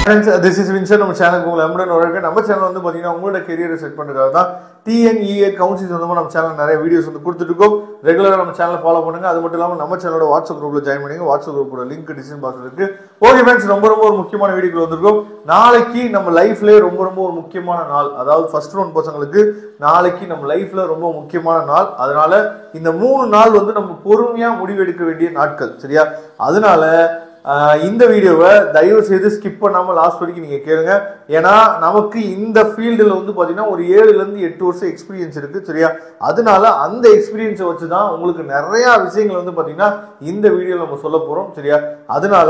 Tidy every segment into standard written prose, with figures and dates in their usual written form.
Friends, this is Vincent. நம்ம சேனலுக்கு உங்களை அன்புடன் வரவேற்கிறேன். நம்ம சேனல் வந்து பாத்தீங்கன்னா உங்களோட கெரியரை செட் பண்றதுக்காக தான் TNEA கவுன்சிலிங் சொந்தமா நம்ம சேனல் நிறைய வீடியோஸ் வந்து கொடுத்துட்டு இருக்கோம். ரெகுலரா நம்ம சேனலை ஃபாலோ பண்ணுங்க. அது மட்டும் இல்லாம நம்ம சேனலோட வாட்ஸ்அப் குரூப்ல ஜாயின் பண்ணுங்க. வாட்ஸ்அப் குரூப்போட லிங்க் டிஸ்கிரிப்ஷன் பாக்ஸ்ல இருக்கு. ஓகே ஃப்ரெண்ட்ஸ், ரொம்ப ஒரு முக்கியமான வீடியோக்கு வந்திருக்கோம். நாளைக்கு நம்ம லைஃப்ல ரொம்ப ஒரு முக்கியமான நாள். அதாவது ஃபர்ஸ்ட் ரவுண்ட் பசங்களுக்கு நாளைக்கு நம்ம லைஃப்ல ரொம்ப முக்கியமான நாள். அதனால இந்த 3 நாள் வந்து நம்ம பொறுமையா முடிவெடுக்க வேண்டிய நாட்கள். சரியா? அதனால இந்த வீடியோவை தயவு செய்து ஸ்கிப் பண்ணாம லாஸ்ட் வரைக்கும் நீங்க கேளுங்க. ஏன்னா நமக்கு இந்த ஃபீல்டில் வந்து பாத்தீங்கன்னா ஒரு 7 to 8 வருஷம் எக்ஸ்பீரியன்ஸ் இருக்கு. சரியா? அதனால அந்த எக்ஸ்பீரியன்ஸை வச்சுதான் உங்களுக்கு நிறைய விஷயங்கள் வந்து பாத்தீங்கன்னா இந்த வீடியோல நம்ம சொல்ல போறோம். சரியா? அதனால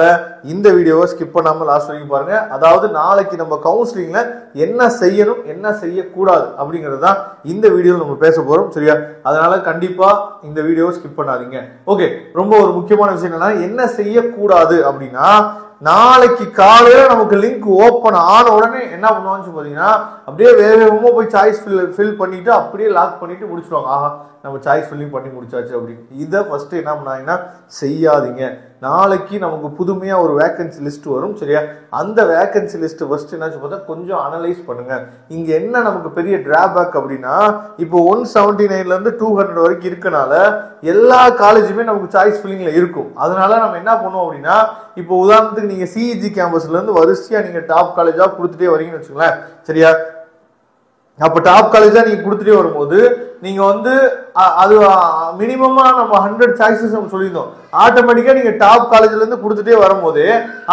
இந்த வீடியோவை ஸ்கிப் பண்ணாம லாஸ்ட் வரைக்கும் பாருங்க. அதாவது நாளைக்கு நம்ம கவுன்சிலிங்ல என்ன செய்யணும் என்ன செய்யக்கூடாது அப்படிங்கிறது தான் இந்த வீடியோல நம்ம பேச போறோம். சரியா? அதனால கண்டிப்பா இந்த வீடியோவை ஸ்கிப் பண்ணாதீங்க. ஓகே, ரொம்ப ஒரு முக்கியமான விஷயம் என்னன்னா என்ன செய்யக்கூடாது அப்படின்னா, நாளைக்கு காலையில நமக்கு லிங்க் ஓபன் ஆன உடனே என்ன பண்ணுவாங்கன்னு பாத்தீங்கன்னா, அப்படியே வேகமா போய் சாய்ஸ் ஃபில் பண்ணிட்டு அப்படியே லாக் பண்ணிட்டு முடிச்சிடுவாங்க. ஆஹா, நம்ம சாய்ஸ் ஃபில்லிங் பண்ணி முடிச்சாச்சு அப்படின்னு. இதை ஃபர்ஸ்ட் என்ன பண்ணாங்கன்னா செய்யாதீங்க. நாளைக்கு நமக்கு புதுமையா ஒரு வேகன்சி லிஸ்ட் வரும். சரியா? அந்த வேகன்சி லிஸ்ட் ஃபர்ஸ்ட் என்னாச்சு பார்த்தா கொஞ்சம் அனலைஸ் பண்ணுங்க. இங்க என்ன நமக்கு பெரிய டிராபேக் அப்படின்னா, இப்போ 179 இருந்து 200 வரைக்கும் இருக்கனால எல்லா காலேஜுமே நமக்கு சாய்ஸ் ஃபில்லிங்ல இருக்கும். அதனால நம்ம என்ன பண்ணுவோம் அப்படின்னா, இப்போ உதாரணத்துக்கு நீங்க சிஇஜி கேம்பஸ்ல இருந்து வரிசையா நீங்க டாப் காலேஜா கொடுத்துட்டே வரீங்கன்னு வச்சுங்களேன். சரியா? அப்ப டாப் காலேஜா நீங்க கொடுத்துட்டே வரும்போது நீங்க வந்து அது மினிமமா நம்ம 100 சாய்ஸஸ் நம்ம சொல்லியிருந்தோம். ஆட்டோமேட்டிக்கா நீங்க டாப் காலேஜ்ல இருந்து கொடுத்துட்டே வரும்போது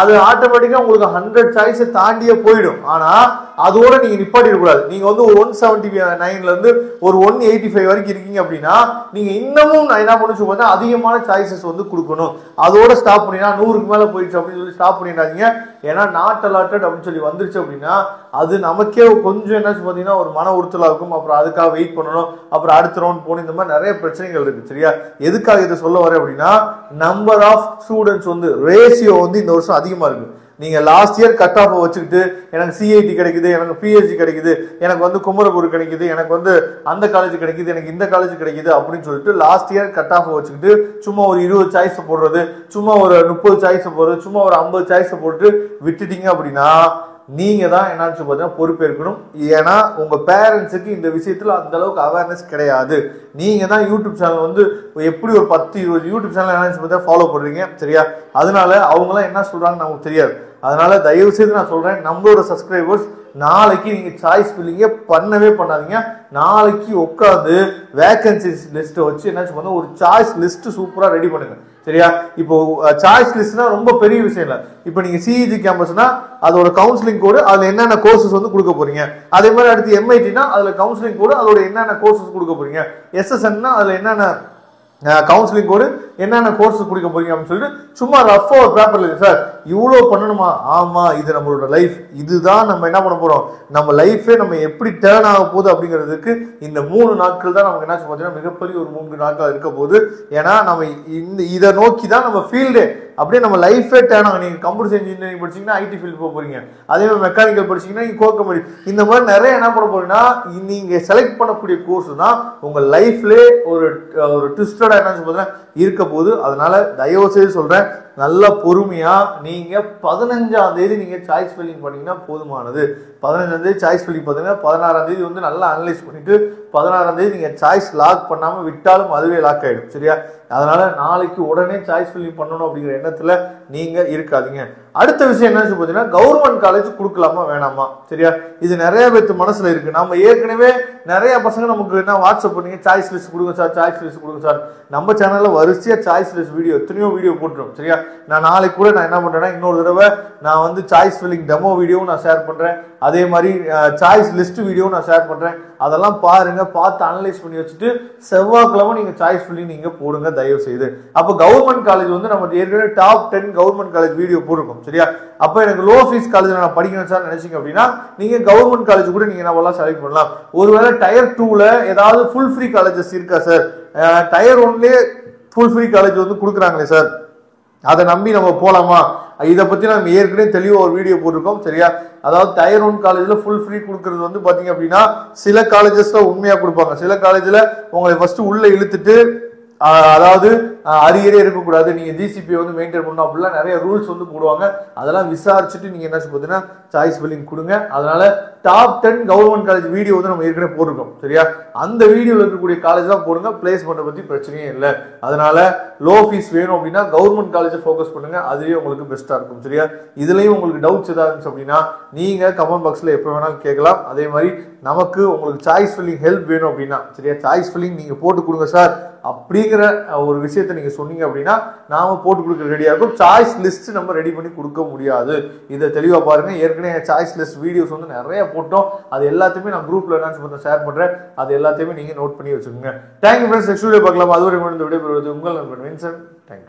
அது ஆட்டோமேட்டிக்கா உங்களுக்கு 100 சாய்ஸை தாண்டியே போயிடும். ஆனா அதோட நீங்க நிப்பாட்டிட கூடாது. நீங்க வந்து ஒரு 179ல இருந்து ஒரு 185 வரைக்கும் இருக்கீங்க அப்படின்னா நீங்க இன்னமும் நான் என்ன பண்ணுச்சு பார்த்தா அதிகமான சாய்ஸஸ் வந்து கொடுக்கணும். அதோட ஸ்டாப் பண்ணினா 100க்கு மேல போயிடுச்சு அப்படின்னு சொல்லி ஸ்டாப் பண்ணிடாதீங்க. ஏன்னா நாட் அலாட்டட் அப்படின்னு சொல்லி வந்துருச்சு அப்படின்னா அது நமக்கே கொஞ்சம் என்னாச்சு பார்த்தீங்கன்னா ஒரு மன உறுத்தலா இருக்கும். அப்புறம் அதுக்காக வெயிட் பண்ணணும், அப்புறம் அடுத்த ரவுண்ட் போகணும். இந்த மாதிரி நிறைய பிரச்சனைகள் இருக்கு. சரியா? எதுக்காக இதை சொல்ல வரேன் அப்படின்னா, நம்பர் ஆஃப் ஸ்டூடெண்ட்ஸ் வந்து ரேஷியோ வந்து இந்த வருஷம் அதிகமா இருக்கு. நீங்க லாஸ்ட் இயர் கட் ஆஃப் வச்சுக்கிட்டு எனக்கு சிஐடி கிடைக்குது, எனக்கு பிஹெச்டி கிடைக்குது, எனக்கு வந்து குமரகுரு கிடைக்குது, எனக்கு வந்து அந்த காலேஜ் கிடைக்குது, எனக்கு இந்த காலேஜ் கிடைக்குது அப்படின்னு சொல்லிட்டு லாஸ்ட் இயர் கட் ஆஃப் வச்சுக்கிட்டு சும்மா ஒரு 20 சாய்ஸ் போடுறது, சும்மா ஒரு 30 சாய்ஸ் போடுறது, சும்மா ஒரு 50 சாய்ஸ் போட்டு விட்டுட்டீங்க அப்படின்னா நீங்க தான் என்னாச்சு பார்த்தீங்கன்னா பொறுப்பேற்கணும். ஏன்னா உங்க பேரண்ட்ஸுக்கு இந்த விஷயத்துல அந்த அளவுக்கு அவேர்னஸ் கிடையாது. நீங்க தான் யூடியூப் சேனல் வந்து எப்படி ஒரு 10-20 யூடியூப் சேனல் என்னாச்சு பார்த்தா ஃபாலோ பண்றீங்க. சரியா? அதனால அவங்களாம் என்ன சொல்றாங்கன்னு நமக்கு தெரியாது. அதனால தயவு செய்து நான் சொல்றேன், நம்மளோட சப்ஸ்கிரைபர்ஸ் நாளைக்கு நீங்க சாய்ஸ் ஃபில்லிங்க பண்ணவே பண்ணாதீங்க. நாளைக்கு உட்காந்து வேகன்சி லிஸ்ட் வச்சு என்னாச்சு பண்ண ஒரு சாய்ஸ் லிஸ்ட் சூப்பரா ரெடி பண்ணுங்க. சரியா? இப்போ சாய்ஸ் லிஸ்ட்னா ரொம்ப பெரிய விஷயம் இல்லை. இப்போ நீங்க சிஇஜி கேம்பஸ்னா அதோட கவுன்சிலிங் கோடு, அதுல என்னென்ன கோர்சஸ் வந்து கொடுக்க போறீங்க. அதே மாதிரி அடுத்து எம்ஐடினா அதுல கவுன்சிலிங் கோடு, அதோட என்னென்ன கோர்சஸ் கொடுக்க போறீங்க. எஸ்எஸ்என்னா அதுல என்னென்ன கவுன்சிலிங் கோடு, என்னென்ன கோர்ஸ் கொடுக்க போறீங்க அப்படின்னு சொல்லிட்டு சும்மா ரஃபா ஒரு பேப்பர்ல சார் இவ்வளவு பண்ணணுமா? ஆமா, இது நம்மளோட லைஃப். இதுதான் நம்ம என்ன பண்ண போறோம், நம்ம லைஃபே நம்ம எப்படி டேர்ன் ஆக போகுது அப்படிங்கிறதுக்கு இந்த 3 நாட்கள் தான் நமக்கு என்ன பார்த்தீங்கன்னா மிகப்பெரிய ஒரு 3 நாட்கள் இருக்க போகுது. ஏன்னா நம்ம இதை நோக்கி தான் நம்ம ஃபீல்டே அப்படியே நம்ம லைஃபே டேர்ன் ஆகும். நீங்க கம்ப்யூட்டர் சயின்ஸ் இன்ஜினியரிங் படிச்சீங்கன்னா ஐடி ஃபீல்டு போக போறீங்க. அதே மாதிரி மெக்கானிக்கல் படிச்சீங்கன்னா நீங்க கோக்க முடியும். இந்த மாதிரி நிறைய என்ன பண்ண போறீங்கன்னா நீங்க செலக்ட் பண்ணக்கூடிய கோர்ஸ் தான் உங்க லைஃப்ல ஒரு ட்விஸ்டடா என்ன சொல்றேன் இருக்க போகுது. அதனால தயவு செய்து சொல்றேன், நல்ல பொறுமையா நீங்க 15ஆம் தேதி நீங்க சாய்ஸ் ஃபில்லிங் பண்ணீங்கன்னா போதுமானது. 15ஆம் தேதி சாய்ஸ் ஃபில்லிங் பார்த்தீங்கன்னா 16ஆம் தேதி வந்து நல்லா அனலைஸ் பண்ணிட்டு 16ஆம் தேதி நீங்க சாய்ஸ் லாக் பண்ணாம விட்டாலும் அதுவே லாக் ஆயிடும். சரியா? அதனால நாளைக்கு உடனே சாய்ஸ் ஃபில்லிங் பண்ணணும் அப்படிங்கிற எண்ணத்துல நீங்க இருக்காதீங்க. அடுத்த விஷயம் என்ன பார்த்தீங்கன்னா, கவர்மெண்ட் காலேஜ் கொடுக்கலாமா வேணாமா. சரியா? இது நிறைய பேருக்கு மனசுல இருக்கு. நம்ம ஏற்கனவே நிறைய பசங்க நமக்கு என்ன வாட்ஸ்அப் பண்ணீங்க, சாய்ஸ் லிஸ்ட் கொடுங்க சார், சாய்ஸ் லிஸ்ட் கொடுங்க சார். நம்ம சேனல்ல வரிசையா சாய்ஸ் லிஸ்ட் வீடியோ எத்தனையோ வீடியோ போட்டுரும். சரியா? நான் நாளைக்கு கூட நான் என்ன பண்றேன்னா இன்னொரு தடவை நான் வந்து சாய்ஸ் ஃபில்லிங் டெமோ வீடியோவும் நான் ஷேர் பண்றேன். அதே மாதிரி சாய்ஸ் லிஸ்ட் வீடியோ நான் ஷேர் பண்றேன். அதெல்லாம் பாருங்க, பார்த்து அனலைஸ் பண்ணி வச்சுட்டு செவ்வாய்க்கிழமை நீங்க சாய்ஸ் ஃபில்லிங் நீங்க போடுங்க தயவு செய்து. அப்ப கவர்மெண்ட் காலேஜ் வந்து நம்ம ஏற்கனவே டாப் 10 கவர்மெண்ட் காலேஜ் வீடியோ போட்டிருக்கோம். சரியா? அப்ப எனக்கு லோ ஃபீஸ் காலேஜ் நான் படிக்கணும் சார் நினைச்சீங்க அப்படின்னா நீங்க கவர்மெண்ட் காலேஜ் கூட நீங்க என்ன செலக்ட் பண்ணலாம். ஒருவேளை டயர் 2ல ஏதாவது ஃபுல் ஃப்ரீ காலேஜஸ் இருக்கா சார், டயர் 1லயே ஃபுல் ஃப்ரீ காலேஜ் வந்து கொடுக்குறாங்களே சார், அதை நம்பி நம்ம போலாமா? இதை பத்தி நம்ம ஏற்கனவே தெளிவா ஒரு வீடியோ போட்டிருக்கோம். சரியா? அதாவது டயர் 1 காலேஜ்ல ஃபுல் ஃப்ரீ கொடுக்கறது வந்து பாத்தீங்க அப்படின்னா சில காலேஜஸ்ல உண்மையா கொடுப்பாங்க, சில காலேஜ்ல உங்களை ஃபர்ஸ்ட் உள்ள இழுத்துட்டு அதாவது அரியரே இருக்கக்கூடாது, நீங்க ஜிசிபி வந்து மெயின்டைன் பண்ணணும் அப்படிலாம் நிறைய ரூல்ஸ் வந்து போடுவாங்க. அதெல்லாம் விசாரிச்சுட்டு நீங்க என்ன பார்த்தீங்கன்னா சாய்ஸ் ஃபில்லிங் கொடுங்க. அதனால டாப் 10 கவர்மெண்ட் காலேஜ் வீடியோ வந்து நம்ம ஏற்கனவே போட்டிருக்கோம் சரியா. அந்த வீடியோவில் இருக்கக்கூடிய காலேஜ் தான் போடுங்க, பிளேஸ்மெண்ட் பத்தி பிரச்சனையே இல்லை. அதனால லோ ஃபீஸ் வேணும் அப்படின்னா கவர்மெண்ட் காலேஜை ஃபோக்கஸ் பண்ணுங்க, அதுலேயே உங்களுக்கு பெஸ்ட்டாக இருக்கும் சரியா. இதுலேயும் உங்களுக்கு டவுட்ஸ் ஏதாவது இருந்துச்சு அப்படின்னா நீங்கள் கமெண்ட் பாக்ஸில் எப்போ வேணாலும் கேட்கலாம். அதே மாதிரி நமக்கு உங்களுக்கு சாய்ஸ் ஃபில்லிங் ஹெல்ப் வேணும் அப்படின்னா சரியா, சாய்ஸ் ஃபில்லிங் நீங்கள் போட்டு கொடுங்க சார் அப்படிங்கிற ஒரு விஷயத்தை நீங்கள் சொன்னீங்க அப்படின்னா நாம போட்டு கொடுக்க ரெடியாக இருக்கும். சாய்ஸ் லிஸ்ட் நம்ம ரெடி பண்ணி கொடுக்க முடியாது, இதை தெளிவாக பாருங்க. ஏற்கனவே சாய்ஸ் லிஸ்ட் வீடியோஸ் வந்து நிறைய போட்டோம், அது எல்லாத்தையுமே நான் குரூப்ல என்ன ஷேர் பண்றேன், அது எல்லாத்தையுமே நீங்க நோட் பண்ணி வச்சுக்கோங்க. தேங்க்யூ ஃப்ரெண்ட்ஸ், நெக்ஸ்ட் வீடியோ பார்க்கலாம். அதுவரை விடைபெறுவது உங்கள் நண்பன் வின்சென்ட். தேங்க்யூ.